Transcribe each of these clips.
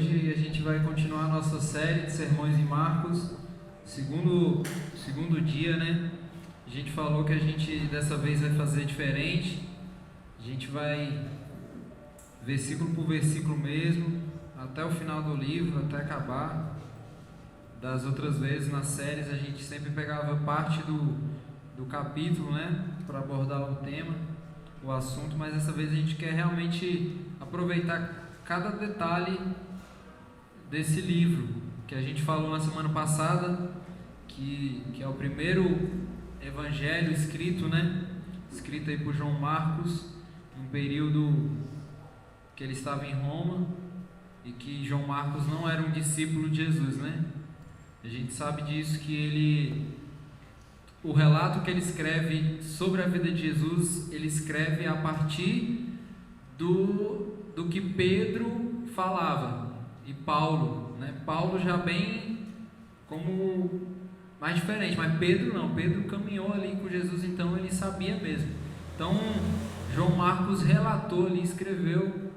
Hoje a gente vai continuar a nossa série de sermões em Marcos, segundo dia, né? A gente falou que a gente dessa vez vai fazer diferente. A gente vai versículo por versículo mesmo, até o final do livro, até acabar. Das outras vezes nas séries a gente sempre pegava parte do capítulo, né, para abordar o tema, o assunto, mas dessa vez a gente quer realmente aproveitar cada detalhe desse livro que a gente falou na semana passada, que é o primeiro evangelho escrito, né, escrito aí por João Marcos, num período que ele estava em Roma, e que João Marcos não era um discípulo de Jesus, né? A gente sabe disso, que o relato que ele escreve sobre a vida de Jesus, ele escreve a partir do que Pedro falava, e Paulo, né? Paulo já bem como mais diferente, mas Pedro não, Pedro caminhou ali com Jesus, então ele sabia mesmo. Então João Marcos relatou ali, escreveu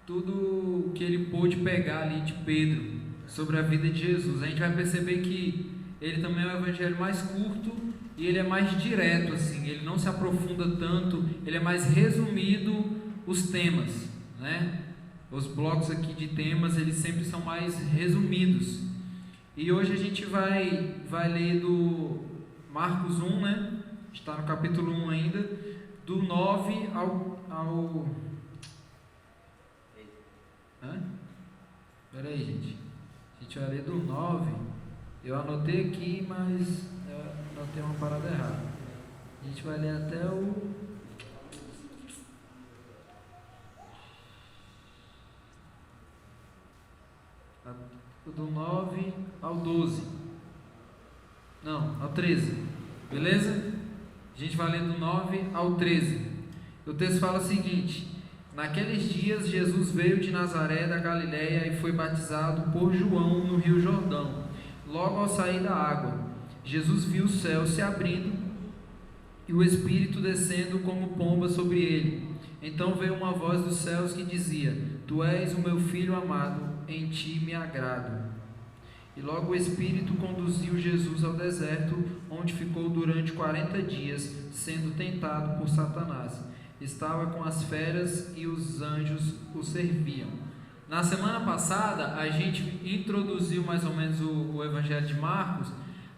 tudo o que ele pôde pegar ali de Pedro sobre a vida de Jesus. A gente vai perceber que ele também é o evangelho mais curto e ele é mais direto, assim, ele não se aprofunda tanto, ele é mais resumido os temas, né? Os blocos aqui de temas, eles sempre são mais resumidos. E hoje a gente vai ler do Marcos 1, né? Está no capítulo 1 ainda, do 9 ao... Espera aí, gente. A gente vai ler do 9. Eu anotei aqui, mas eu anotei uma parada errada. A gente vai ler até o... do 9 ao 12. Não, ao 13. Beleza? A gente vai ler do 9 ao 13. O texto fala o seguinte: naqueles dias Jesus veio de Nazaré da Galileia e foi batizado por João no rio Jordão. Logo ao sair da água, Jesus viu o céu se abrindo e o Espírito descendo como pomba sobre ele. Então veio uma voz dos céus que dizia: Tu és o meu filho amado, em ti me agrado. E logo o Espírito conduziu Jesus ao deserto, onde ficou durante 40 dias, sendo tentado por Satanás. Estava com as feras e os anjos o serviam. Na semana passada a gente introduziu mais ou menos o Evangelho de Marcos,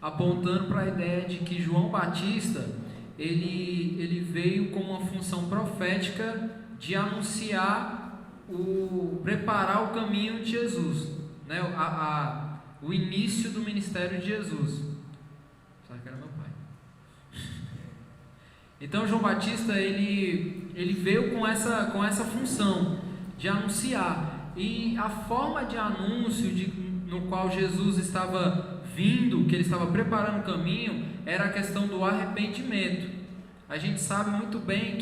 apontando para a ideia de que João Batista ele veio com uma função profética de anunciar, preparar o caminho de Jesus, né? O início do ministério de Jesus. Sabe que era meu pai. Então João Batista ele veio com essa função de anunciar, e a forma de anúncio no qual Jesus estava vindo, que ele estava preparando o caminho, era a questão do arrependimento. A gente sabe muito bem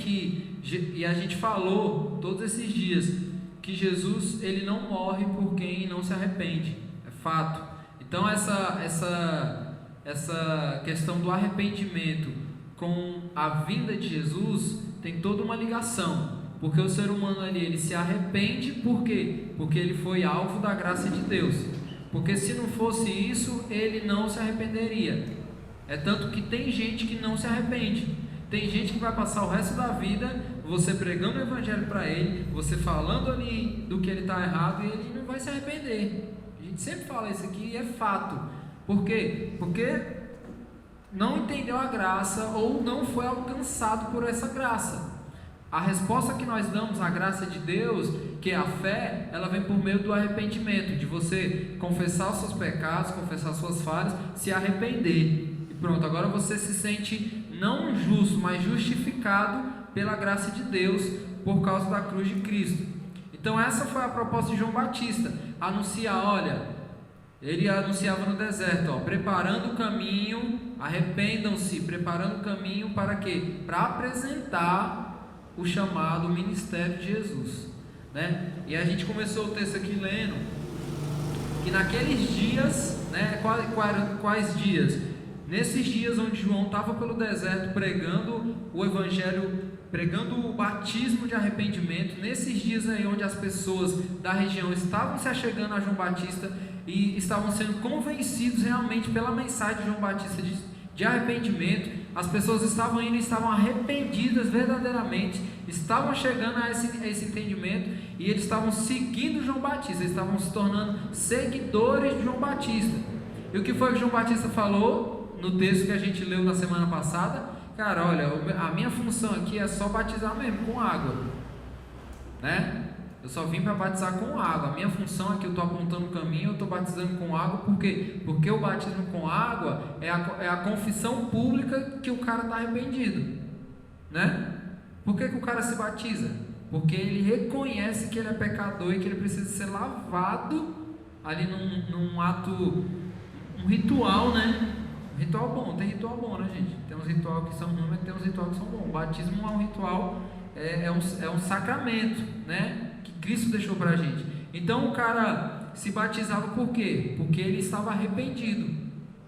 e a gente falou todos esses dias, que Jesus ele não morre por quem não se arrepende, é fato. Então essa questão do arrependimento com a vinda de Jesus tem toda uma ligação, porque o ser humano ali, ele se arrepende, por quê? Porque ele foi alvo da graça de Deus, porque se não fosse isso, ele não se arrependeria. É tanto que tem gente que não se arrepende, tem gente que vai passar o resto da vida, você pregando o evangelho para ele, você falando ali do que ele está errado, e ele não vai se arrepender. A gente sempre fala isso aqui e é fato. Por quê? Porque não entendeu a graça ou não foi alcançado por essa graça. A resposta que nós damos à graça de Deus, que é a fé, ela vem por meio do arrependimento, de você confessar os seus pecados, confessar as suas falhas, se arrepender. E pronto, agora você se sente não justo, mas justificado pela graça de Deus, por causa da cruz de Cristo. Então essa foi a proposta de João Batista, anunciar, olha, ele anunciava no deserto, preparando o caminho, arrependam-se, preparando o caminho para quê? Para apresentar o chamado ministério de Jesus, né? E a gente começou o texto aqui lendo que naqueles dias, né, quais dias? Nesses dias onde João estava pelo deserto pregando o evangelho pregando o batismo de arrependimento, nesses dias aí onde as pessoas da região estavam se achegando a João Batista e estavam sendo convencidos realmente pela mensagem de João Batista de arrependimento. As pessoas estavam indo e estavam arrependidas verdadeiramente, estavam chegando a esse entendimento, e eles estavam seguindo João Batista, eles estavam se tornando seguidores de João Batista. E o que foi que João Batista falou no texto que a gente leu na semana passada? Cara, olha, a minha função aqui é só batizar mesmo com água, né? Eu só vim para batizar com água. A minha função aqui, eu estou apontando o caminho, eu estou batizando com água. Por quê? Porque o batismo com água é a confissão pública que o cara está arrependido, né? Por que o cara se batiza? Porque ele reconhece que ele é pecador e que ele precisa ser lavado ali num ato, um ritual, né? Ritual bom, tem ritual bom, né, gente? Tem uns rituais que são ruins, mas tem uns rituais que são bons. O batismo é um ritual, é um sacramento, né? Que Cristo deixou pra gente. Então o cara se batizava por quê? Porque ele estava arrependido.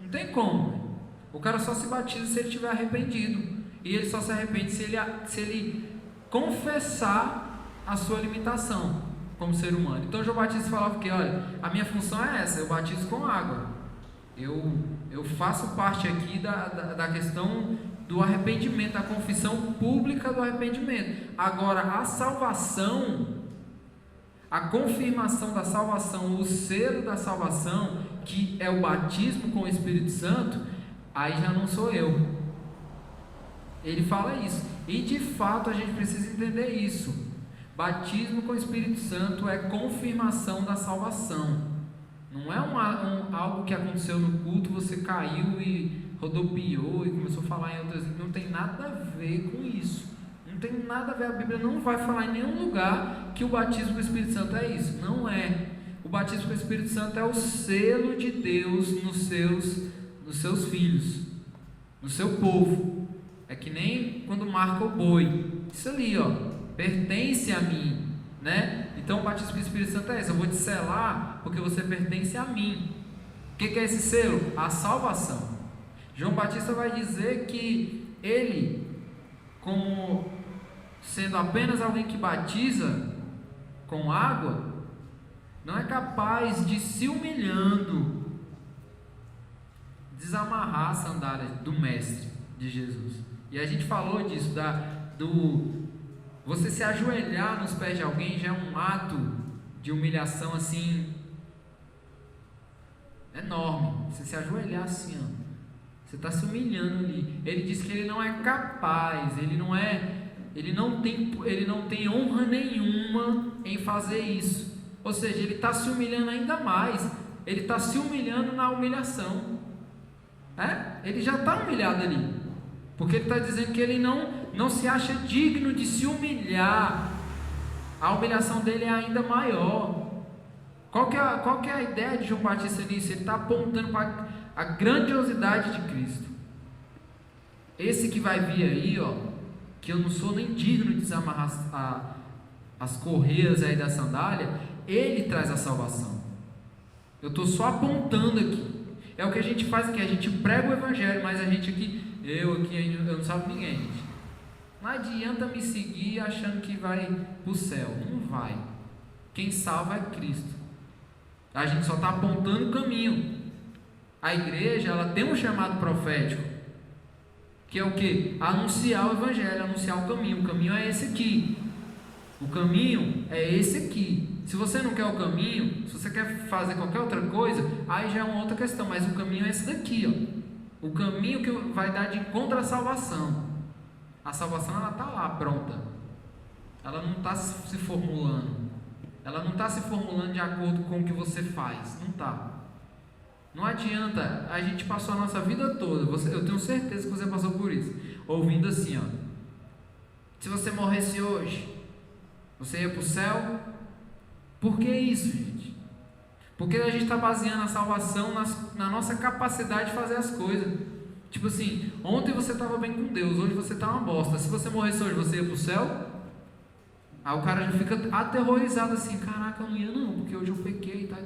Não tem como. O cara só se batiza se ele estiver arrependido. E ele só se arrepende se ele confessar a sua limitação como ser humano. Então João Batista falava que, olha, a minha função é essa, eu batizo com água. Eu faço parte aqui da questão do arrependimento, da confissão pública do arrependimento. Agora, a salvação, a confirmação da salvação, o selo da salvação, que é o batismo com o Espírito Santo, aí já não sou eu. Ele fala isso. E de fato a gente precisa entender isso. Batismo com o Espírito Santo é confirmação da salvação. Não é algo que aconteceu no culto, você caiu e rodopiou e começou a falar em outras línguas. Não tem nada a ver com isso. Não tem nada a ver. A Bíblia não vai falar em nenhum lugar que o batismo com o Espírito Santo é isso. Não é. O batismo com o Espírito Santo é o selo de Deus nos seus filhos, no seu povo. É que nem quando marca o boi. Isso ali, ó, pertence a mim, né? Então o batismo com o Espírito Santo é esse. Eu vou te selar porque você pertence a mim. O que é esse selo? A salvação. João Batista vai dizer que ele, como sendo apenas alguém que batiza com água, não é capaz de, se humilhando, desamarrar a sandália do mestre de Jesus. E a gente falou disso, você se ajoelhar nos pés de alguém já é um ato de humilhação assim enorme. Você se ajoelhar assim, ó, você está se humilhando ali. Ele diz que ele não é capaz, ele não tem honra nenhuma em fazer isso. Ou seja, ele está se humilhando ainda mais. Ele está se humilhando na humilhação. Ele já está humilhado ali, porque ele está dizendo que ele não se acha digno de se humilhar. A humilhação dele é ainda maior. Qual que é a ideia de João Batista nisso? Ele está apontando para a grandiosidade de Cristo. Esse que vai vir aí, ó, que eu não sou nem digno de desamarrar as correias aí da sandália, ele traz a salvação. Eu estou só apontando aqui. É o que a gente faz aqui, a gente prega o evangelho, mas a gente aqui, eu não salvo ninguém, gente. Não adianta me seguir achando que vai para o céu, não vai. Quem salva é Cristo. A gente só está apontando o caminho. A igreja, ela tem um chamado profético, que é o que? Anunciar o evangelho, anunciar o caminho. O caminho é esse aqui. O caminho é esse aqui. Se você não quer o caminho, se você quer fazer qualquer outra coisa, aí já é uma outra questão, mas o caminho é esse daqui, ó. O caminho que vai dar de encontro à salvação. A salvação, ela está lá, pronta. Ela não está se formulando. Ela não está se formulando de acordo com o que você faz. Não está. Não adianta, a gente passou a nossa vida toda, eu tenho certeza que você passou por isso, ouvindo assim, ó: se você morresse hoje, você ia para o céu? Por que isso, gente? Porque a gente está baseando a salvação na nossa capacidade de fazer as coisas. Tipo assim, ontem você estava bem com Deus, hoje você está uma bosta. Se você morresse hoje, você ia para o céu? Aí o cara já fica aterrorizado assim: caraca, eu não ia não, porque hoje eu pequei e tal.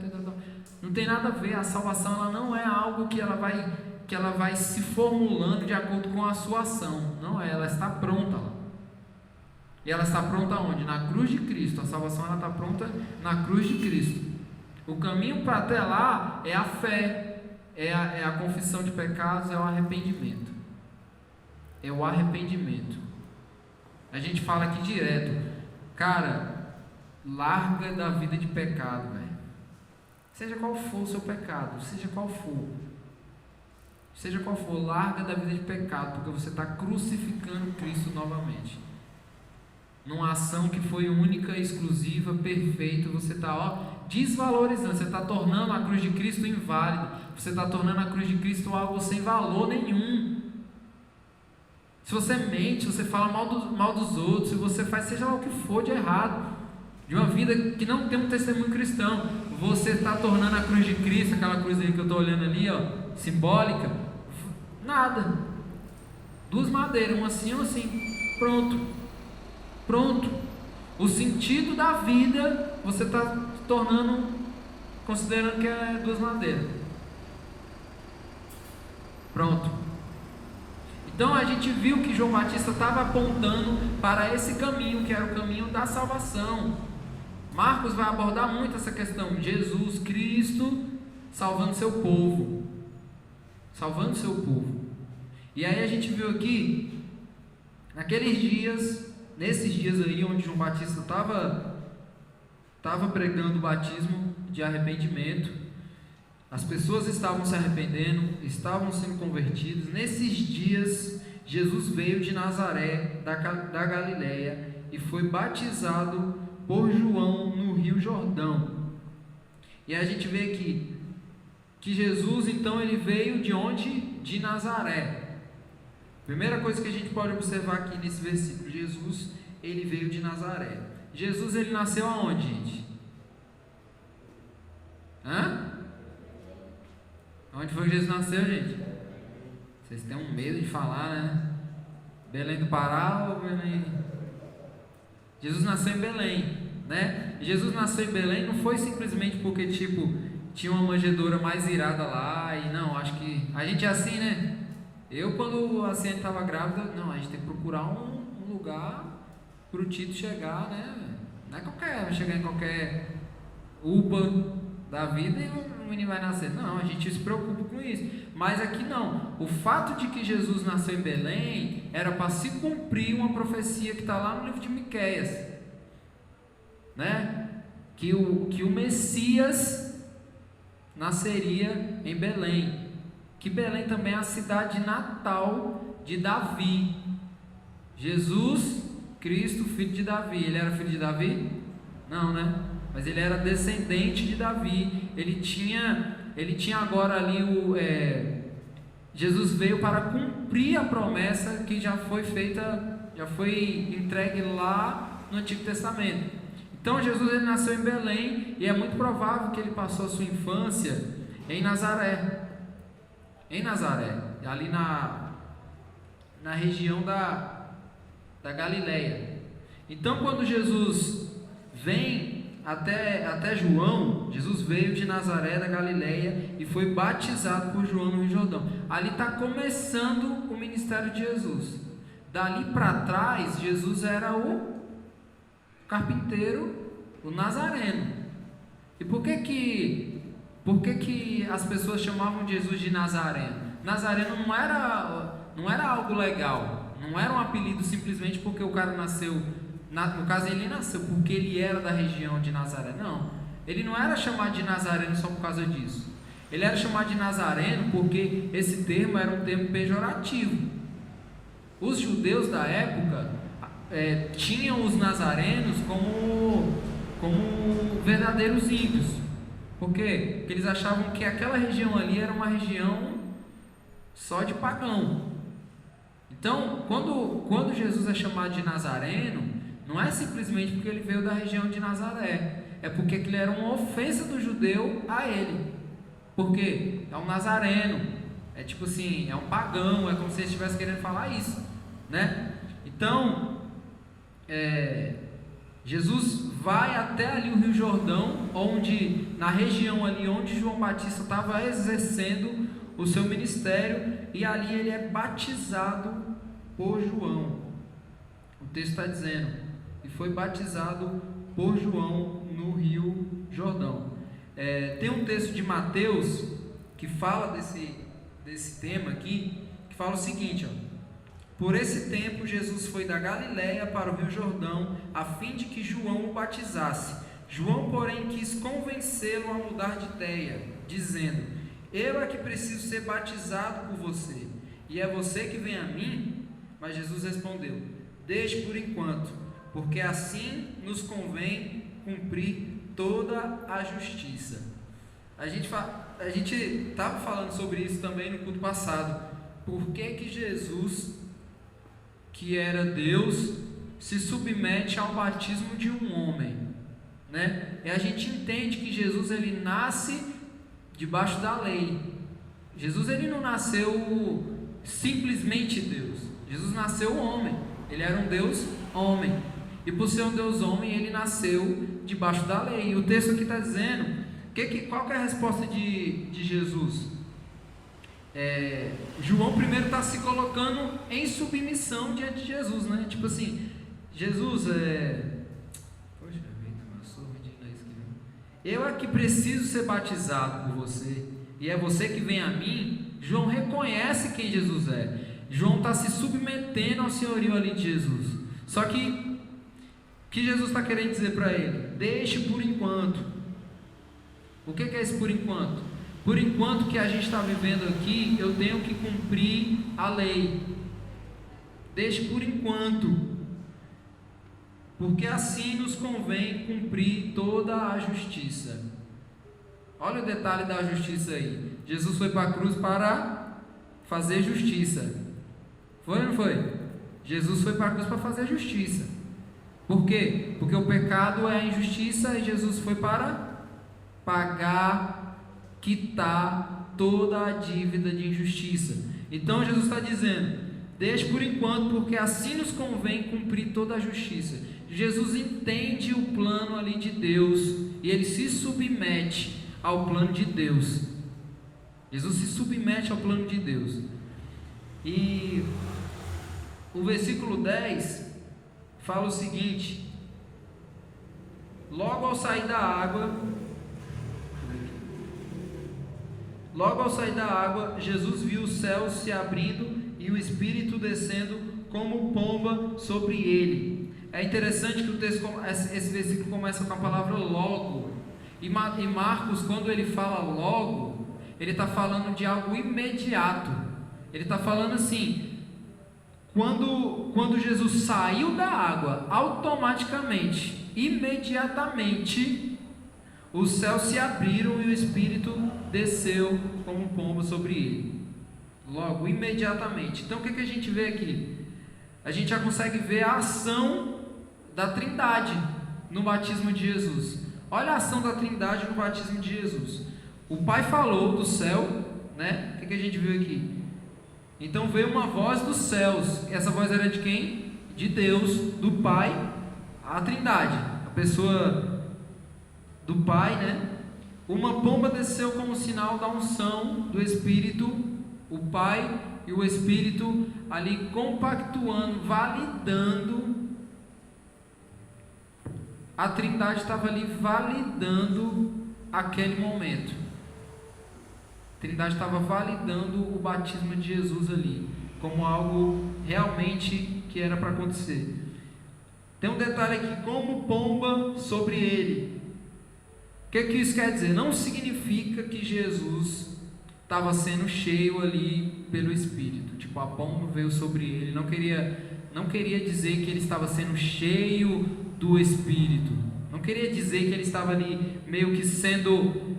Não tem nada a ver. A salvação, ela não é algo que ela vai se formulando de acordo com a sua ação. Não é, ela está pronta. E ela está pronta onde? Na cruz de Cristo. A salvação ela está pronta na cruz de Cristo. O caminho para até lá é a fé, é a confissão de pecados, é o arrependimento. É o arrependimento. A gente fala aqui direto, cara, larga da vida de pecado, velho. Seja qual for o seu pecado, seja qual for, larga da vida de pecado, porque você está crucificando Cristo novamente. Numa ação que foi única, exclusiva, perfeita, você está desvalorizando, você está tornando a cruz de Cristo inválida, você está tornando a cruz de Cristo algo sem valor nenhum. Se você mente, se você fala mal dos outros, se você faz seja lá o que for de errado, de uma vida que não tem um testemunho cristão, você está tornando a cruz de Cristo, aquela cruz aí que eu estou olhando ali, simbólica, nada. Duas madeiras, uma assim, uma assim, pronto. O sentido da vida você está tornando, considerando que é duas madeiras. Pronto. Então a gente viu que João Batista estava apontando para esse caminho, que era o caminho da salvação. Marcos vai abordar muito essa questão, Jesus Cristo salvando seu povo. Salvando seu povo. E aí a gente viu aqui, nesses dias aí onde João Batista estava pregando o batismo de arrependimento, as pessoas estavam se arrependendo, estavam sendo convertidas. Nesses dias, Jesus veio de Nazaré, da Galileia, e foi batizado por João no Rio Jordão. E a gente vê aqui que Jesus, então, ele veio de onde? De Nazaré. Primeira coisa que a gente pode observar aqui nesse versículo, Jesus, ele veio de Nazaré. Jesus, ele nasceu aonde, gente? Onde foi que Jesus nasceu, gente? Vocês têm um medo de falar, né? Belém do Pará ou Belém? Jesus nasceu em Belém, né? Jesus nasceu em Belém não foi simplesmente porque, tinha uma manjedoura mais irada lá e não, acho que... A gente é assim, né? Eu, quando a Ciane estava grávida, não, a gente tem que procurar um lugar para o Tito chegar, né? Não é chegar em qualquer UPA da vida e o menino vai nascer. Não, a gente se preocupa com isso. Mas aqui não. O fato de que Jesus nasceu em Belém era para se cumprir uma profecia que está lá no livro de Miqueias, né? Que o Messias nasceria em Belém. Que Belém também é a cidade natal de Davi. Jesus Cristo, filho de Davi. Ele era filho de Davi? Não, né? Mas ele era descendente de Davi. Ele tinha agora ali Jesus veio para cumprir a promessa que já foi feita, já foi entregue lá no Antigo Testamento. Então Jesus, ele nasceu em Belém e é muito provável que ele passou a sua infância em Nazaré. Em Nazaré, ali na região da Galileia. Então, quando Jesus vem até João, Jesus veio de Nazaré da Galileia e foi batizado por João no Rio Jordão. Ali está começando o ministério de Jesus. Dali para trás, Jesus era o carpinteiro, o nazareno. E por que as pessoas chamavam Jesus de Nazareno? Nazareno não era algo legal, não era um apelido simplesmente porque o cara nasceu, no caso ele nasceu porque ele era da região de Nazaré. Não, ele não era chamado de Nazareno só por causa disso. Ele era chamado de Nazareno porque esse termo era um termo pejorativo. Os judeus da época tinham os nazarenos como verdadeiros ímpios. Por quê? Porque eles achavam que aquela região ali era uma região só de pagão. Então, quando Jesus é chamado de Nazareno, não é simplesmente porque ele veio da região de Nazaré, é porque aquilo era uma ofensa do judeu a ele. Por quê? É um nazareno, é tipo assim, é um pagão, é como se ele estivesse querendo falar isso, né? Então, Jesus vai até ali o Rio Jordão, na região ali onde João Batista estava exercendo o seu ministério, e ali ele é batizado por João. O texto está dizendo: foi batizado por João no Rio Jordão. Tem um texto de Mateus que fala desse tema aqui, que fala o seguinte, ó: por esse tempo Jesus foi da Galiléia para o Rio Jordão, a fim de que João o batizasse. João, porém, quis convencê-lo a mudar de ideia, dizendo: eu é que preciso ser batizado por você, e é você que vem a mim? Mas Jesus respondeu: deixe por enquanto, porque assim nos convém cumprir toda a justiça. A gente estava falando sobre isso também no culto passado. Por que Jesus, que era Deus, se submete ao batismo de um homem, né? E a gente entende que Jesus, ele nasce debaixo da lei. Jesus, ele não nasceu simplesmente Deus. Jesus nasceu homem. Ele era um Deus homem, e por ser um Deus homem, ele nasceu debaixo da lei. E o texto aqui está dizendo qual que é a resposta de Jesus? João primeiro está se colocando em submissão diante de Jesus, né? Tipo assim, Jesus, poxa vida, eu sou ridículo isso aqui. Eu é que preciso ser batizado por você, e é você que vem a mim. João reconhece quem Jesus é. João está se submetendo ao senhorio ali de Jesus. Só que o que Jesus está querendo dizer para ele? Deixe por enquanto. O que é esse por enquanto? Por enquanto que a gente está vivendo aqui, eu tenho que cumprir a lei. Deixe por enquanto, porque assim nos convém cumprir toda a justiça. Olha o detalhe da justiça aí. Jesus foi para a cruz para fazer justiça. Foi ou não foi? Jesus foi para a cruz para fazer justiça. Por quê? Porque o pecado é a injustiça, e Jesus foi para pagar, quitar toda a dívida de injustiça. Então Jesus está dizendo: deixe por enquanto, porque assim nos convém cumprir toda a justiça. Jesus entende o plano ali de Deus, e ele se submete ao plano de Deus. Jesus se submete ao plano de Deus. E o versículo 10 fala o seguinte: logo ao sair da água, Jesus viu os céus se abrindo e o Espírito descendo como pomba sobre ele. É interessante que esse versículo começa com a palavra logo. E Marcos, quando ele fala logo, ele está falando de algo imediato. Ele está falando assim: quando Jesus saiu da água, automaticamente, imediatamente, os céus se abriram e o Espírito desceu como pomba sobre ele. Logo, imediatamente. Então o que a gente vê aqui? A gente já consegue ver a ação da Trindade no batismo de Jesus. Olha a ação da Trindade no batismo de Jesus. O Pai falou do céu, né? O que a gente viu aqui? Então veio uma voz dos céus. Essa voz era de quem? De Deus, do Pai, a Trindade, a pessoa do Pai, né? Uma pomba desceu como sinal da unção do Espírito, o Pai e o Espírito ali compactuando, validando. A Trindade estava ali validando aquele momento. A Trindade estava validando o batismo de Jesus ali, como algo realmente que era para acontecer. Tem um detalhe aqui: como pomba sobre ele. O que isso quer dizer? Não significa que Jesus estava sendo cheio ali pelo Espírito. Tipo, a pomba veio sobre ele. Não queria dizer que ele estava sendo cheio do Espírito. Não queria dizer que ele estava ali meio que sendo...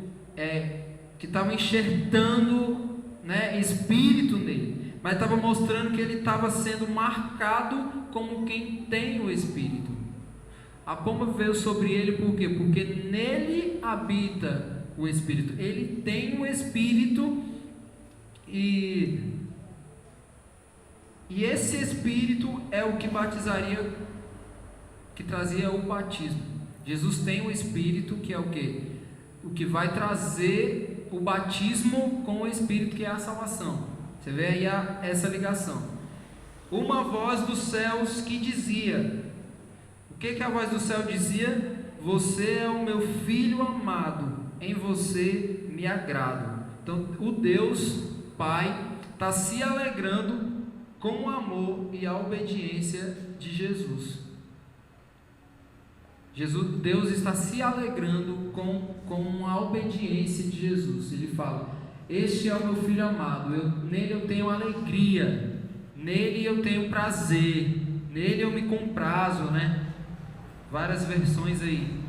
que estava enxertando, né, Espírito nele. Mas estava mostrando que ele estava sendo marcado como quem tem o Espírito. A pomba veio sobre ele por quê? Porque nele habita o Espírito. Ele tem o Espírito e esse Espírito é o que batizaria, que trazia o batismo. Jesus tem o Espírito, que é o quê? O que vai trazer o batismo com o Espírito, que é a salvação. Você vê aí essa ligação. Uma voz dos céus que dizia... que a voz do céu dizia? Você é o meu filho amado, em você me agrado. Então o Deus Pai está se alegrando com o amor e a obediência de Jesus. Deus está se alegrando com a obediência de Jesus. Ele fala: este é o meu filho amado, nele eu tenho alegria, nele eu tenho prazer, nele eu me comprazo, né? Várias versões aí.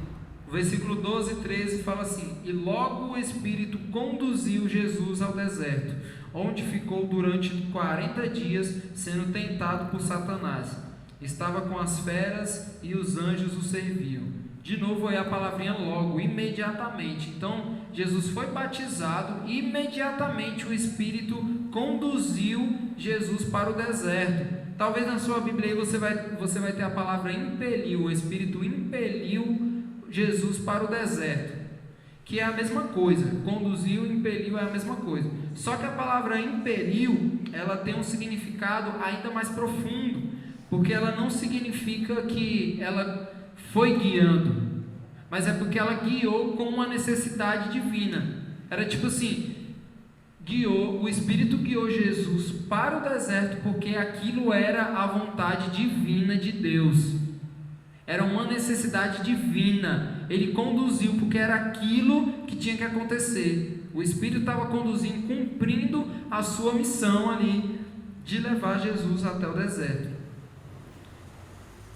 O versículo 12 e 13 fala assim: e logo o Espírito conduziu Jesus ao deserto, onde ficou durante 40 dias sendo tentado por Satanás. Estava com as feras e os anjos o serviam. De novo aí a palavrinha logo, imediatamente. Então Jesus foi batizado e imediatamente o Espírito conduziu Jesus para o deserto. Talvez na sua Bíblia aí você vai ter a palavra impeliu. O Espírito impeliu Jesus para o deserto, que é a mesma coisa. Conduziu, impeliu é a mesma coisa. Só que a palavra impeliu, ela tem um significado ainda mais profundo, porque ela não significa que ela foi guiando, mas é porque ela guiou com uma necessidade divina. Era tipo assim, o Espírito guiou Jesus para o deserto porque aquilo era a vontade divina de Deus. Era uma necessidade divina. Ele conduziu porque era aquilo que tinha que acontecer. O Espírito estava conduzindo, cumprindo a sua missão ali de levar Jesus até o deserto.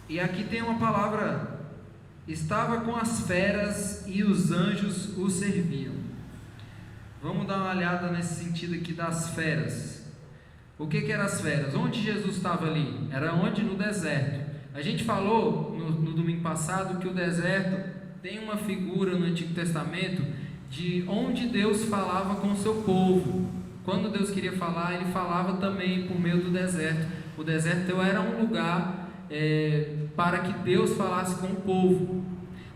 E aqui tem uma palavra: estava com as feras e os anjos o serviam. Vamos dar uma olhada nesse sentido aqui das feras. O que eram as feras? Onde Jesus estava ali? Era onde? No deserto. A gente falou no domingo passado que o deserto tem uma figura no Antigo Testamento de onde Deus falava com o seu povo. Quando Deus queria falar, Ele falava também por meio do deserto. O deserto era um lugar para que Deus falasse com o povo.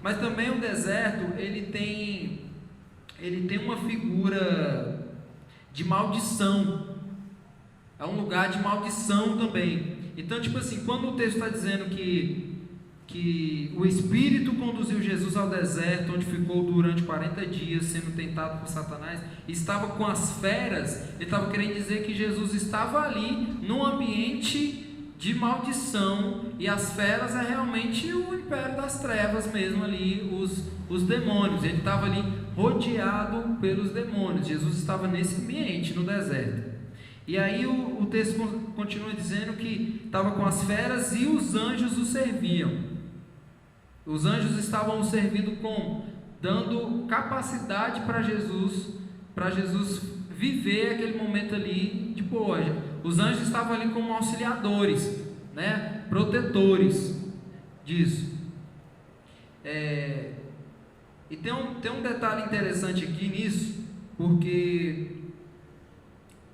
Mas também o deserto ele tem uma figura de maldição. É um lugar de maldição também. Então, tipo assim, quando o texto está dizendo que o Espírito conduziu Jesus ao deserto, onde ficou durante 40 dias sendo tentado por Satanás, estava com as feras, ele estava querendo dizer que Jesus estava ali num ambiente de maldição, e as feras é realmente o império das trevas mesmo ali, os demônios. Ele estava ali rodeado pelos demônios. Jesus estava nesse ambiente no deserto. E aí o texto continua dizendo que estava com as feras e os anjos o serviam. Os anjos estavam o servindo como? Dando capacidade para Jesus viver aquele momento ali de boa. Os anjos estavam ali como auxiliadores, né? Protetores disso. E tem um detalhe interessante aqui nisso, porque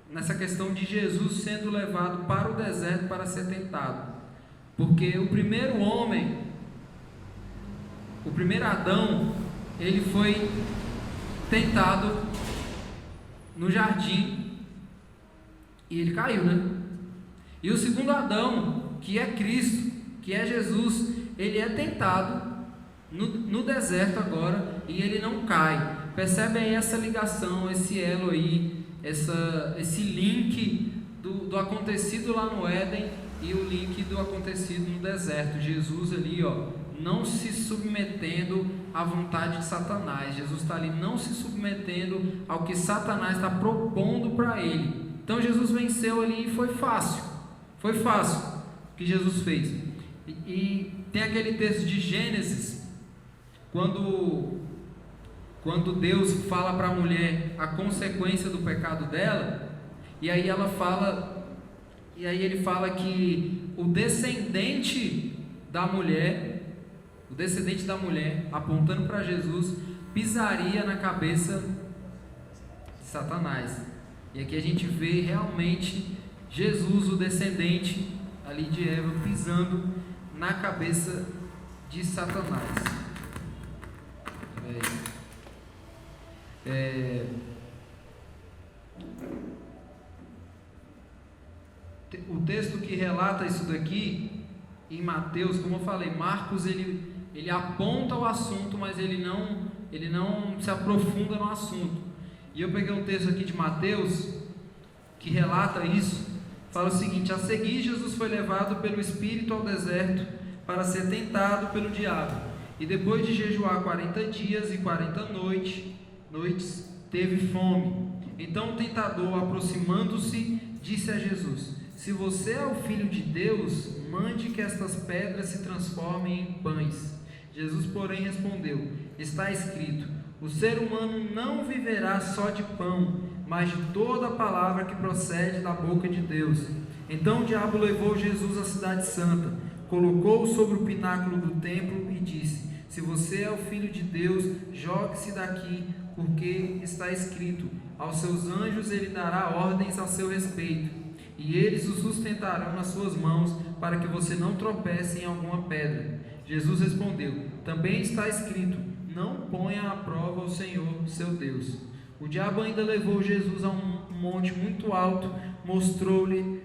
nessa questão de Jesus sendo levado para o deserto para ser tentado, porque o primeiro homem, o primeiro Adão, ele foi tentado no jardim e ele caiu, né? E o segundo Adão, que é Cristo, que é Jesus, ele é tentado no deserto agora e ele não cai. Percebe aí essa ligação, esse elo aí, esse link do acontecido lá no Éden e o link do acontecido no deserto. Jesus ali, não se submetendo à vontade de Satanás. Jesus está ali não se submetendo ao que Satanás está propondo para ele. Então Jesus venceu ali e foi fácil o que Jesus fez. E tem aquele texto de Gênesis, quando Deus fala para a mulher a consequência do pecado dela, e aí ele fala que o descendente da mulher, apontando para Jesus, pisaria na cabeça de Satanás. E aqui a gente vê realmente Jesus, o descendente ali de Eva, pisando na cabeça de Satanás. O texto que relata isso daqui em Mateus, como eu falei, Marcos ele aponta o assunto, mas ele não se aprofunda no assunto. E eu peguei um texto aqui de Mateus que relata isso. Fala o seguinte: a seguir, Jesus foi levado pelo Espírito ao deserto para ser tentado pelo diabo. E depois de jejuar 40 dias e 40 noites, teve fome. Então o tentador, aproximando-se, disse a Jesus: se você é o Filho de Deus, mande que estas pedras se transformem em pães. Jesus, porém, respondeu: está escrito, o ser humano não viverá só de pão, mas de toda a palavra que procede da boca de Deus. Então o diabo levou Jesus à cidade santa, colocou-o sobre o pináculo do templo e disse: se você é o Filho de Deus, jogue-se daqui, porque está escrito, aos seus anjos ele dará ordens a seu respeito, e eles o sustentarão nas suas mãos, para que você não tropece em alguma pedra. Jesus respondeu: também está escrito, não ponha à prova o Senhor, seu Deus. O diabo ainda levou Jesus a um monte muito alto, mostrou-lhe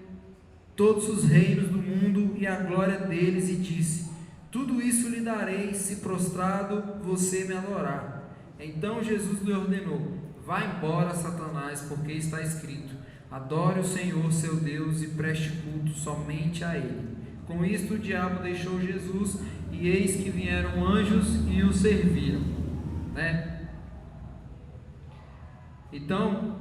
todos os reinos do mundo e a glória deles, e disse: tudo isso lhe darei, se prostrado você me adorar. Então Jesus lhe ordenou: vá embora, Satanás, porque está escrito, adore o Senhor seu Deus e preste culto somente a Ele. Com isto o diabo deixou Jesus, e eis que vieram anjos e o serviram, Então,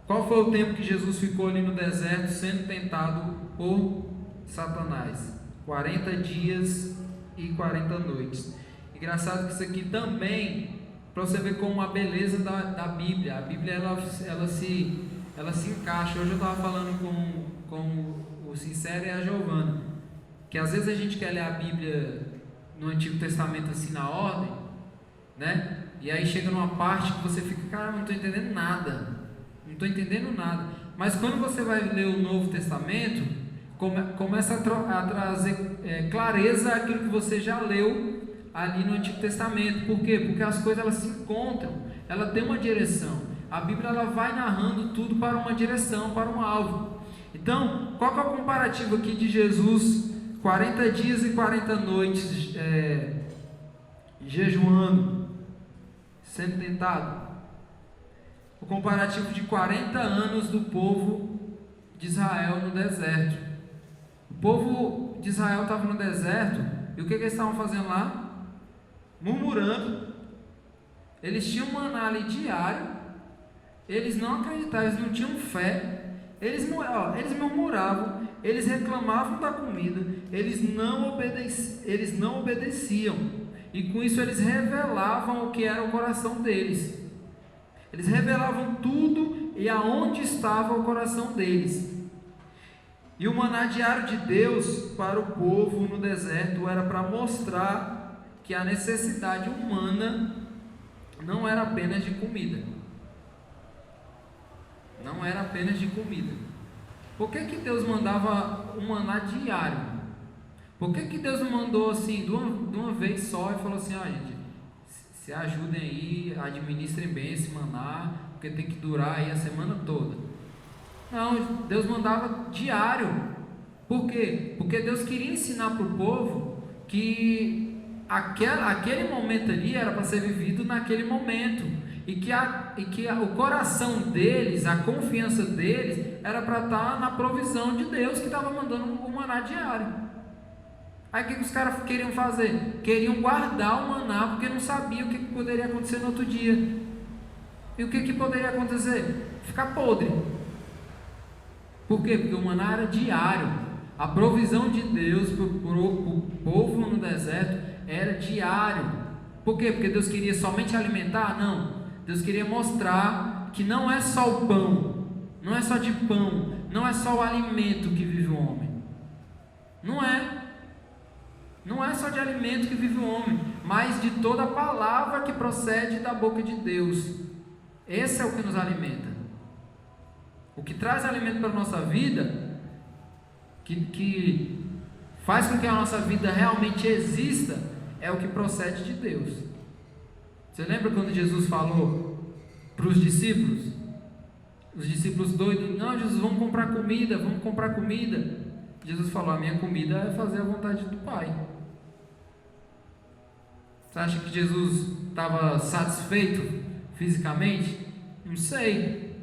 qual foi o tempo que Jesus ficou ali no deserto sendo tentado por Satanás? 40 dias e 40 noites. Engraçado que isso aqui também, para você ver como a beleza da Bíblia. A Bíblia ela se encaixa. Hoje eu estava falando com o Sincero e a Giovana, que às vezes a gente quer ler a Bíblia no Antigo Testamento assim na ordem, e aí chega numa parte que você fica, cara, não estou entendendo nada, mas quando você vai ler o Novo Testamento, começa a trazer clareza àquilo que você já leu ali no Antigo Testamento. Por quê? Porque as coisas elas se encontram, ela tem uma direção. A Bíblia ela vai narrando tudo para uma direção, para um alvo. Então, qual que é o comparativo aqui de Jesus 40 dias e 40 noites jejuando, sendo tentado? O comparativo de 40 anos do povo de Israel no deserto. O povo de Israel estava no deserto, e o que eles estavam fazendo lá? Murmurando. Eles tinham maná ali diário, eles não acreditavam, eles não tinham fé, eles murmuravam, eles reclamavam da comida, eles não obedeciam, e com isso eles revelavam o que era o coração deles. Eles revelavam tudo e aonde estava o coração deles. E o maná diário de Deus para o povo no deserto era para mostrar que a necessidade humana não era apenas de comida. Não era apenas de comida. Por que Deus mandava um maná diário? Por que Deus não mandou assim de uma vez só e falou assim: gente, se ajudem aí, administrem bem esse maná, porque tem que durar aí a semana toda? Não, Deus mandava diário. Por quê? Porque Deus queria ensinar para o povo que aquele momento ali era para ser vivido naquele momento, e que o coração deles, a confiança deles era para estar na provisão de Deus, que estava mandando o maná diário. Aí o que os caras queriam fazer? Queriam guardar o maná, porque não sabiam o que poderia acontecer no outro dia. E o que poderia acontecer? Ficar podre. Por quê? Porque o maná era diário. A provisão de Deus para o povo no deserto era diário. Por quê? Porque Deus queria somente alimentar? Não. Deus queria mostrar que não é só o pão, não é só de pão, não é só o alimento que vive o homem. Não é só de alimento que vive o homem, mas de toda a palavra que procede da boca de Deus. Esse é o que nos alimenta. O que traz alimento para a nossa vida, que faz com que a nossa vida realmente exista, é o que procede de Deus. Você lembra quando Jesus falou para os discípulos? Os discípulos doidos: não, Jesus, vamos comprar comida. Jesus falou: a minha comida é fazer a vontade do Pai. Você acha que Jesus estava satisfeito fisicamente? Não sei.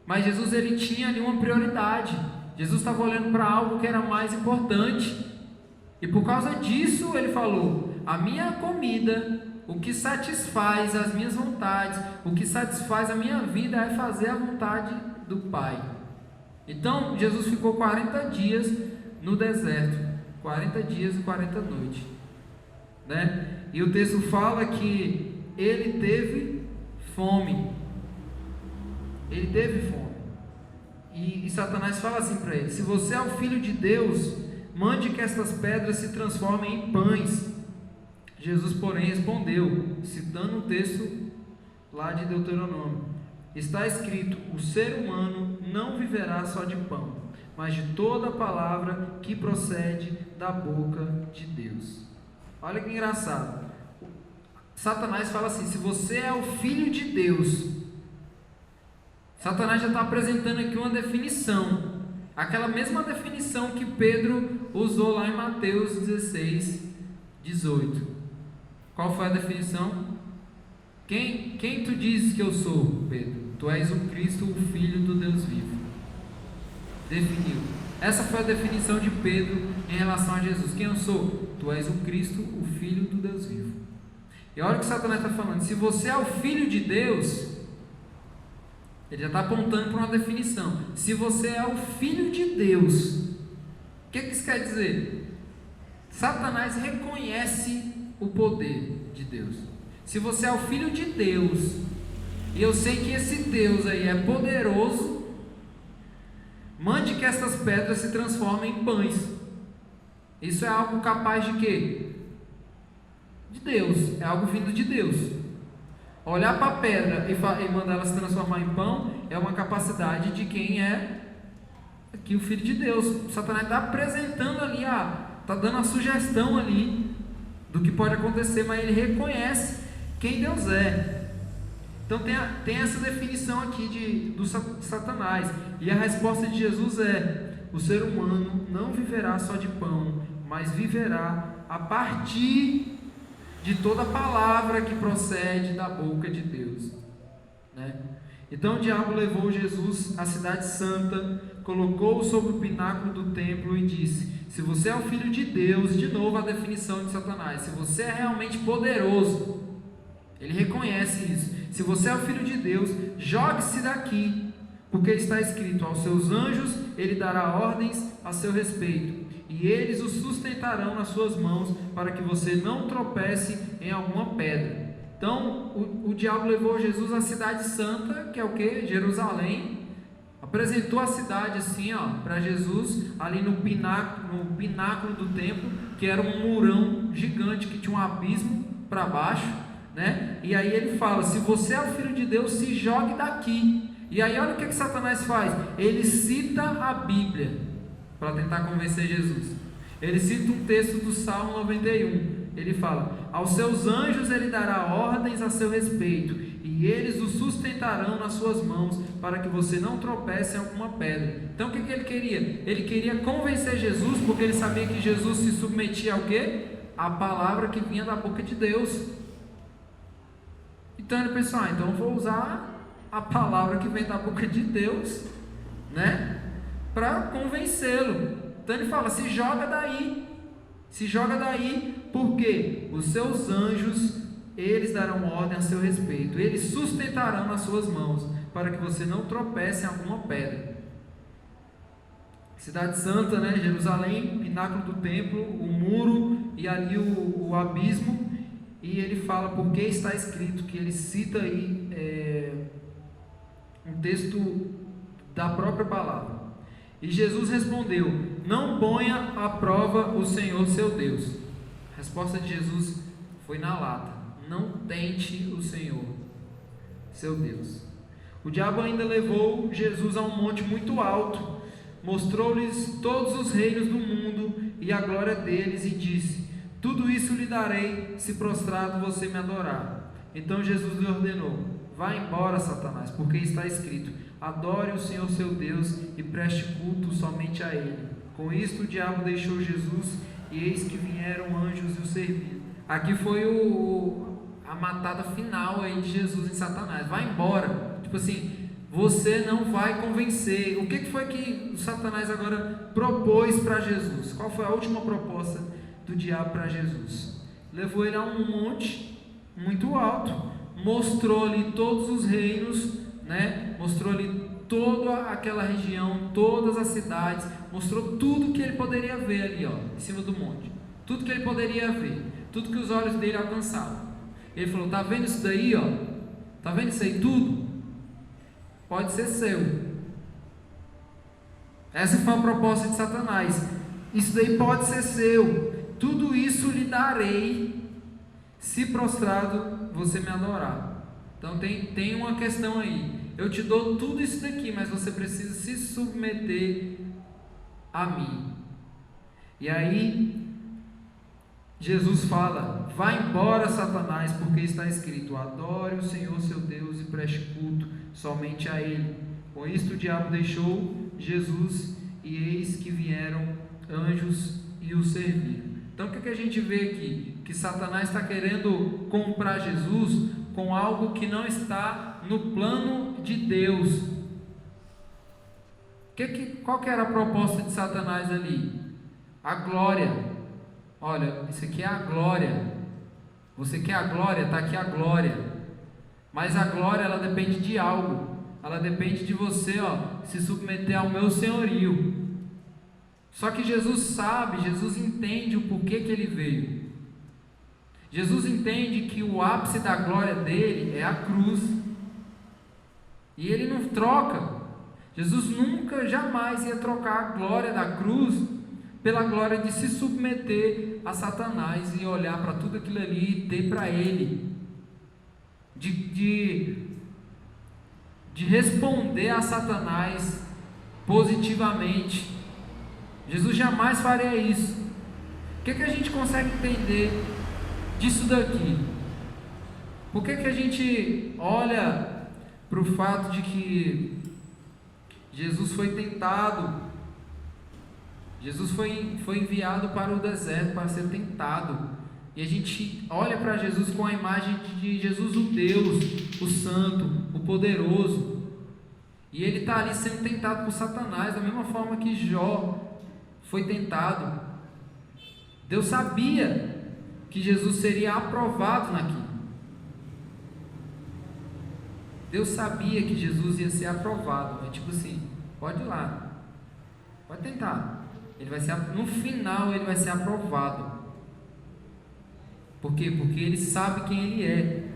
Mas Jesus, ele tinha ali uma prioridade. Jesus estava olhando para algo que era mais importante. E por causa disso ele falou: a minha comida, o que satisfaz as minhas vontades, o que satisfaz a minha vida é fazer a vontade do Pai. Então Jesus ficou 40 dias no deserto, 40 dias e 40 noites, né? E o texto fala que ele teve fome. Ele teve fome. E Satanás fala assim para ele: se você é o Filho de Deus, mande que estas pedras se transformem em pães. Jesus, porém, respondeu, citando um texto lá de Deuteronômio: está escrito, o ser humano não viverá só de pão, mas de toda a palavra que procede da boca de Deus. Olha que engraçado. Satanás fala assim: se você é o Filho de Deus. Satanás já está apresentando aqui uma definição, aquela mesma definição que Pedro usou lá em Mateus 16, 18. Qual foi a definição? Quem tu dizes que eu sou, Pedro? Tu és o Cristo, o Filho do Deus vivo. Definiu. Essa foi a definição de Pedro em relação a Jesus. Quem eu sou? Tu és o Cristo, o Filho do Deus vivo. E olha o que Satanás está falando: se você é o Filho de Deus, ele já está apontando para uma definição. Se você é o Filho de Deus, o que isso quer dizer? Satanás reconhece o poder de Deus. Se você é o Filho de Deus, e eu sei que esse Deus aí é poderoso, mande que essas pedras se transformem em pães. Isso é algo capaz de quê? De Deus, é algo vindo de Deus. Olhar para a pedra e mandar ela se transformar em pão é uma capacidade de quem é aqui o Filho de Deus. Satanás está apresentando ali, está dando a sugestão ali do que pode acontecer, mas ele reconhece quem Deus é. Então tem essa definição aqui do Satanás. E a resposta de Jesus é: o ser humano não viverá só de pão, mas viverá a partir de toda palavra que procede da boca de Deus, né? Então o diabo levou Jesus à cidade santa, colocou-o sobre o pináculo do templo e disse: se você é o Filho de Deus, de novo a definição de Satanás, se você é realmente poderoso, ele reconhece isso. Se você é o Filho de Deus, jogue-se daqui, porque está escrito: aos seus anjos ele dará ordens a seu respeito, e eles o sustentarão nas suas mãos, para que você não tropece em alguma pedra. Então o diabo levou Jesus à cidade santa, que é o que? Jerusalém. Apresentou a cidade assim, para Jesus, ali no pináculo do templo, que era um murão gigante, que tinha um abismo para baixo, né? E aí ele fala: se você é o Filho de Deus, se jogue daqui. E aí olha o que Satanás faz. Ele cita a Bíblia para tentar convencer Jesus. Ele cita um texto do Salmo 91. Ele fala: aos seus anjos ele dará ordens a seu respeito, e eles o sustentarão nas suas mãos, para que você não tropece em alguma pedra. Então o que ele queria? Ele queria convencer Jesus, porque ele sabia que Jesus se submetia ao quê? A palavra que vinha da boca de Deus. Então ele pensou: então eu vou usar a palavra que vem da boca de Deus, né, para convencê-lo. Então ele fala: se joga daí, porque os seus anjos, eles darão ordem a seu respeito, eles sustentarão nas suas mãos, para que você não tropece em alguma pedra. Cidade Santa, né, Jerusalém, pináculo do templo, o muro e ali o abismo. E ele fala porque está escrito, que ele cita aí um texto da própria palavra. E Jesus respondeu: não ponha à prova o Senhor seu Deus. A resposta de Jesus foi na lata: não tente o Senhor seu Deus. O diabo ainda levou Jesus a um monte muito alto, mostrou-lhes todos os reinos do mundo e a glória deles, e disse: tudo isso lhe darei, se prostrado você me adorar. Então Jesus lhe ordenou: vá embora, Satanás, porque está escrito: adore o Senhor seu Deus e preste culto somente a Ele. Com isto o diabo deixou Jesus, e eis que vieram anjos e o serviram. Aqui foi a matada final aí de Jesus em Satanás. Vai embora. Tipo assim, você não vai convencer. O que foi que o Satanás agora propôs para Jesus? Qual foi a última proposta do diabo para Jesus? Levou ele a um monte muito alto, mostrou ali todos os reinos, né? Mostrou ali toda aquela região, todas as cidades, mostrou tudo que ele poderia ver ali, ó, em cima do monte, tudo que ele poderia ver, tudo que os olhos dele alcançavam. Ele falou: tá vendo isso daí, ó? Tá vendo isso aí tudo? Pode ser seu. Essa foi a proposta de Satanás. Isso daí pode ser seu. Tudo isso lhe darei, se prostrado você me adorar. Então tem uma questão aí. Eu te dou tudo isso daqui, mas você precisa se submeter a mim. E aí Jesus fala: vai embora, Satanás, porque está escrito: adore o Senhor seu Deus e preste culto somente a Ele. Com isto o diabo deixou Jesus, e eis que vieram anjos e o serviram. Então o que a gente vê aqui? Que Satanás está querendo comprar Jesus com algo que não está no plano de Deus. Qual que era a proposta de Satanás ali? A glória. Olha, isso aqui é a glória. Você quer a glória? Está aqui a glória. Mas a glória, ela depende de algo. Ela depende de você, ó, se submeter ao meu senhorio. Só que Jesus sabe, Jesus entende o porquê que ele veio. Jesus entende que o ápice da glória dele é a cruz. E ele não troca. Jesus nunca, jamais ia trocar a glória da cruz pela glória de se submeter a Satanás e olhar para tudo aquilo ali e ter para ele. De responder a Satanás positivamente. Jesus jamais faria isso. O que a gente consegue entender disso daqui? Por que a gente olha para o fato de que Jesus foi tentado? Jesus foi enviado para o deserto para ser tentado. E a gente olha para Jesus com a imagem de Jesus, o Deus, o Santo, o Poderoso. E ele está ali sendo tentado por Satanás, da mesma forma que Jó foi tentado. Deus sabia que Jesus seria aprovado naquilo. Deus sabia que Jesus ia ser aprovado. É tipo assim, pode ir lá, pode tentar. Ele vai ser, no final ele vai ser aprovado. Por quê? Porque ele sabe quem ele é.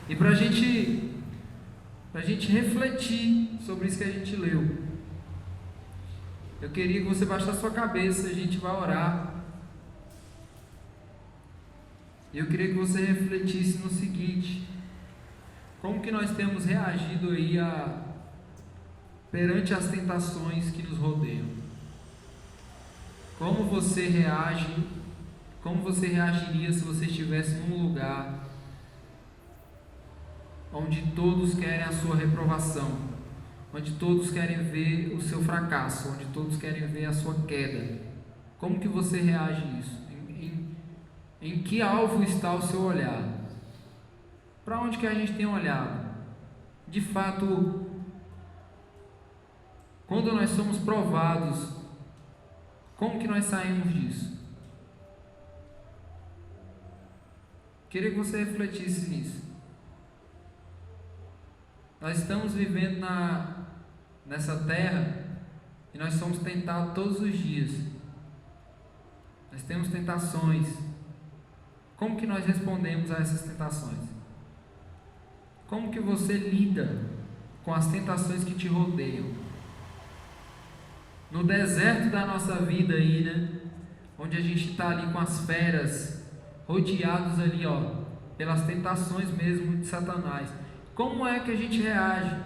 E para a gente refletir sobre isso que a gente leu, eu queria que você baixasse a sua cabeça, a gente vai orar. E eu queria que você refletisse no seguinte: como que nós temos reagido aí perante as tentações que nos rodeiam? Como você reage? Como você reagiria se você estivesse num lugar onde todos querem a sua reprovação, onde todos querem ver o seu fracasso, onde todos querem ver a sua queda? Como que você reage a isso? Em que alvo está o seu olhar? Para onde que a gente tem olhado? De fato, quando nós somos provados, como que nós saímos disso? Queria que você refletisse nisso. Nós estamos vivendo nessa terra e nós somos tentados todos os dias. Nós temos tentações. Como que nós respondemos a essas tentações? Como que você lida com as tentações que te rodeiam? No deserto da nossa vida aí, né? Onde a gente está ali com as feras, rodeados ali, ó, pelas tentações mesmo de Satanás. Como é que a gente reage?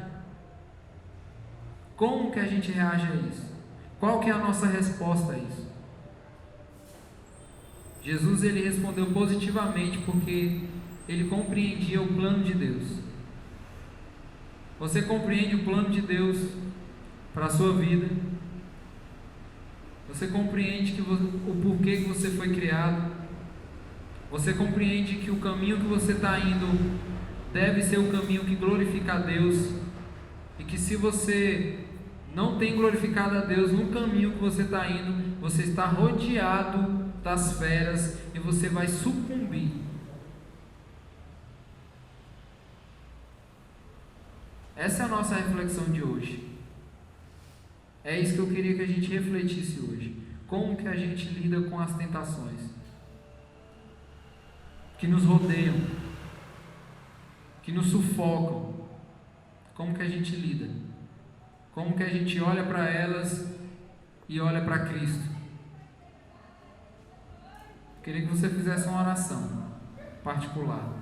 Como que a gente reage a isso? Qual que é a nossa resposta a isso? Jesus, ele respondeu positivamente porque ele compreendia o plano de Deus. Você compreende o plano de Deus para a sua vida? Você compreende o porquê que você foi criado. Você compreende que o caminho que você está indo deve ser o caminho que glorifica a Deus. E que se você não tem glorificado a Deus no caminho que você está indo, você está rodeado das feras e você vai sucumbir. Essa é a nossa reflexão de hoje. É isso que eu queria que a gente refletisse hoje. Como que a gente lida com as tentações que nos rodeiam, que nos sufocam? Como que a gente lida? Como que a gente olha para elas e olha para Cristo? Queria que você fizesse uma oração particular.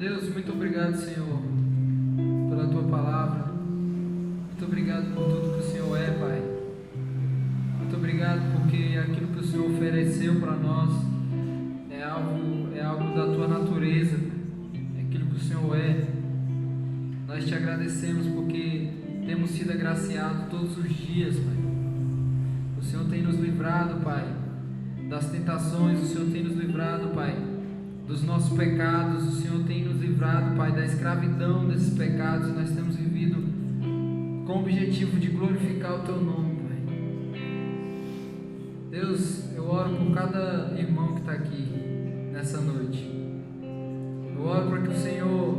Deus, muito obrigado, Senhor, pela Tua palavra. Muito obrigado por tudo que o Senhor é, Pai. Muito obrigado porque aquilo que o Senhor ofereceu para nós é algo da Tua natureza, Pai. É aquilo que o Senhor é. Nós te agradecemos porque temos sido agraciados todos os dias, Pai. O Senhor tem nos livrado, Pai, das tentações. O Senhor tem nos livrado, Pai, dos nossos pecados. O Senhor tem nos livrado, Pai, da escravidão desses pecados. E nós temos vivido com o objetivo de glorificar o Teu nome, Pai. Deus, eu oro por cada irmão que está aqui nessa noite. Eu oro para que o Senhor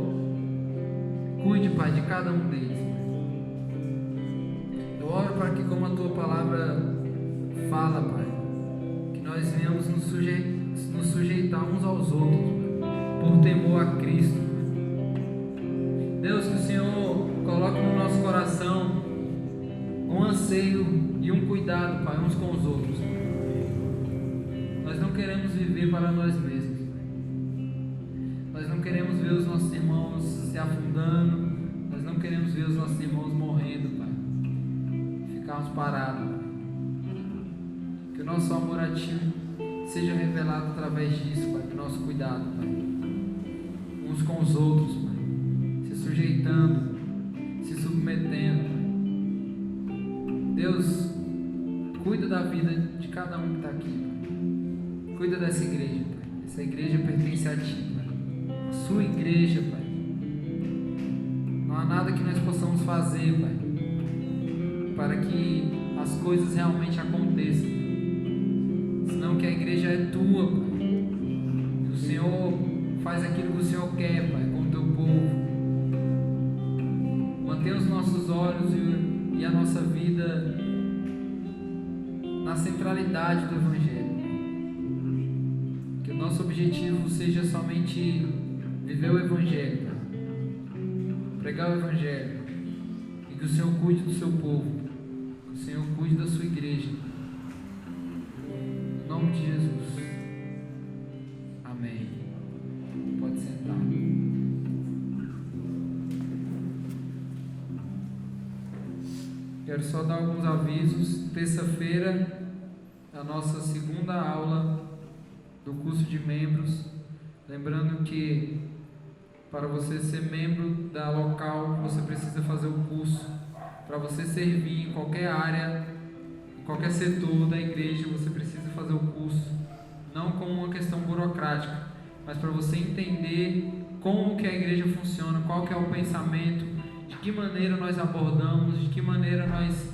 cuide, Pai, de cada um deles. Eu oro para que, como a Tua palavra fala, Pai, que nós venhamos nos sujeitar uns aos outros, Pai, por temor a Cristo. Deus, que o Senhor coloque no nosso coração um anseio e um cuidado, Pai, uns com os outros, Pai. Nós não queremos viver para nós mesmos, Pai. Nós não queremos ver os nossos irmãos se afundando. Nós não queremos ver os nossos irmãos morrendo, Pai. Ficarmos parados, Pai. Que o nosso amor a Ti seja revelado através disso, Pai, do nosso cuidado, Pai, uns com os outros, Pai, se sujeitando, se submetendo, Pai. Deus, cuida da vida de cada um que está aqui, Pai. Cuida dessa igreja, Pai. Essa igreja pertence a Ti, Pai, a Sua igreja, Pai. Não há nada que nós possamos fazer, Pai, para que as coisas realmente aconteçam, senão que a igreja é Tua, Pai. E o Senhor faz aquilo que o Senhor quer, Pai, com o Teu povo. Mantenha os nossos olhos e a nossa vida na centralidade do Evangelho. Que o nosso objetivo seja somente viver o Evangelho, Pai. Pregar o Evangelho. E que o Senhor cuide do Seu povo. Que o Senhor cuide da Sua igreja. Em nome de Jesus. Amém. Pode sentar. Quero só dar alguns avisos. Terça-feira é a nossa segunda aula do curso de membros. Lembrando que para você ser membro da local, você precisa fazer o curso. Para você servir em qualquer área, em qualquer setor da igreja, você precisa fazer o curso. Não como uma questão burocrática, mas para você entender como que a igreja funciona, qual que é o pensamento, de que maneira nós abordamos, de que maneira nós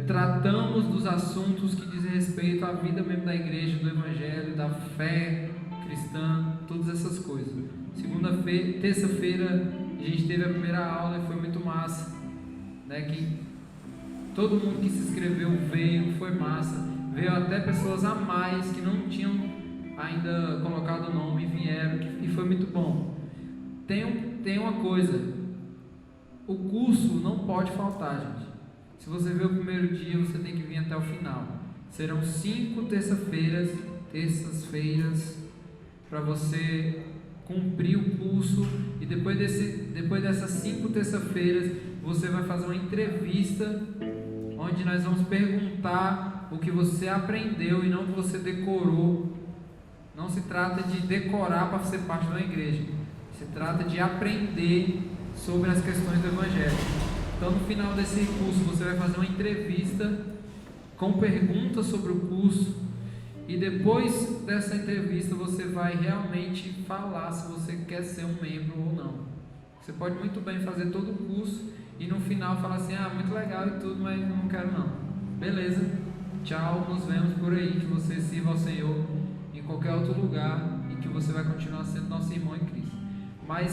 tratamos dos assuntos que dizem respeito à vida mesmo da igreja, do evangelho, da fé cristã, todas essas coisas. Terça-feira a gente teve a primeira aula e foi muito massa, né? Que todo mundo que se inscreveu veio, foi massa. Veio até pessoas a mais que não tinham ainda colocado o nome e vieram, e foi muito bom. Tem uma coisa, o curso não pode faltar, gente. Se você veio o primeiro dia, você tem que vir até o final. Serão 5 terças-feiras para você cumprir o curso, e depois dessas 5 terças-feiras você vai fazer uma entrevista onde nós vamos perguntar o que você aprendeu e não o que você decorou. Não se trata de decorar para ser parte de uma igreja, se trata de aprender sobre as questões do evangelho. Então, no final desse curso, você vai fazer uma entrevista com perguntas sobre o curso, e depois dessa entrevista você vai realmente falar se você quer ser um membro ou não. Você pode muito bem fazer todo o curso e no final falar assim: ah, muito legal e tudo, mas não quero não. Beleza, tchau, nos vemos por aí. Que você sirva ao Senhor em qualquer outro lugar e que você vai continuar sendo nosso irmão em Cristo. Mas